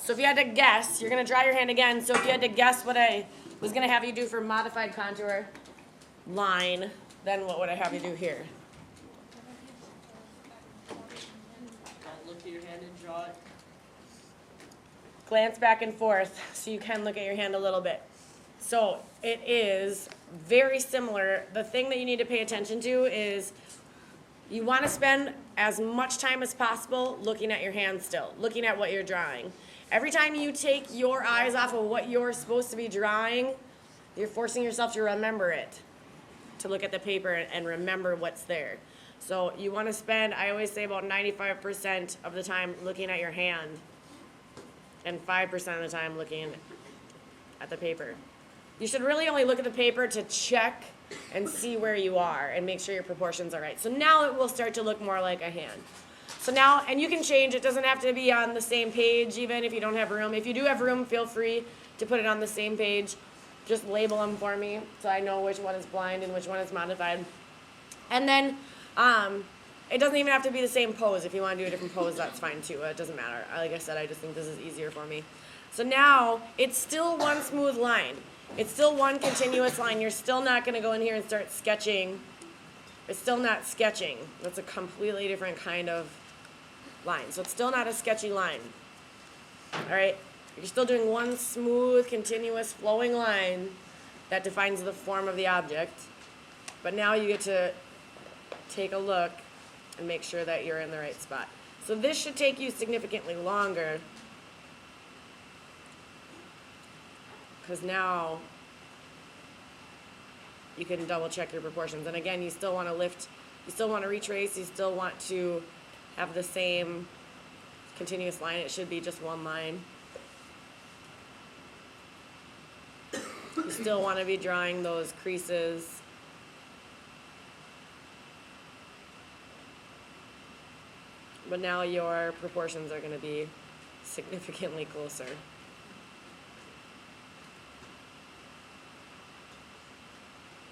So if you had to guess, you're going to dry your hand again. So if you had to guess what I was going to have you do for modified contour line, then what would I have you do here? Look at your hand and draw it. Glance back and forth so you can look at your hand a little bit. So it is very similar. The thing that you need to pay attention to is you want to spend as much time as possible looking at your hand still, looking at what you're drawing. Every time you take your eyes off of what you're supposed to be drawing, you're forcing yourself to remember it, to look at the paper and remember what's there. So you want to spend, I always say, about 95% of the time looking at your hand and 5% of the time looking at the paper. You should really only look at the paper to check and see where you are and make sure your proportions are right. So now it will start to look more like a hand. So now, and you can change, it doesn't have to be on the same page even if you don't have room. If you do have room, feel free to put it on the same page. Just label them for me so I know which one is blind and which one is modified. And then it doesn't even have to be the same pose. If you want to do a different pose, that's fine too. It doesn't matter. Like I said, I just think this is easier for me. So now it's still one smooth line. It's still one continuous line. You're still not going to go in here and start sketching. It's still not sketching. That's a completely different kind of line. So it's still not a sketchy line. All right? You're still doing one smooth, continuous, flowing line that defines the form of the object. But now you get to take a look and make sure that you're in the right spot. So this should take you significantly longer because now you can double check your proportions. And again, you still want to lift, you still want to retrace, you still want to have the same continuous line. It should be just one line. You still want to be drawing those creases. But now your proportions are going to be significantly closer.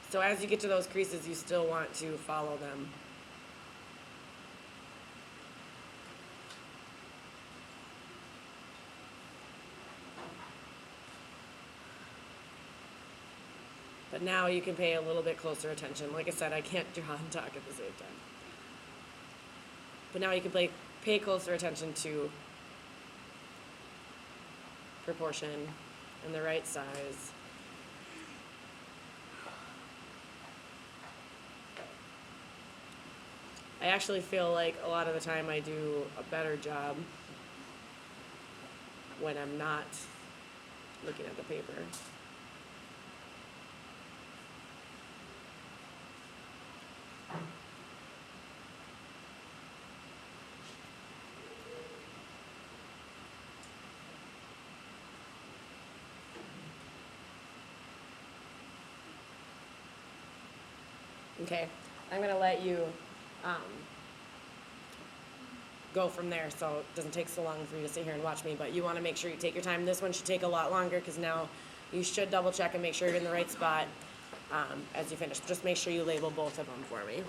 So as you get to those creases, you still want to follow them. But now you can pay a little bit closer attention. Like I said, I can't draw and talk at the same time. But now you can pay closer attention to proportion and the right size. I actually feel like a lot of the time I do a better job when I'm not looking at the paper. Okay, I'm going to let you go from there so it doesn't take so long for you to sit here and watch me, but you want to make sure you take your time. This one should take a lot longer because now you should double check and make sure you're in the right spot as you finish. Just make sure you label both of them for me.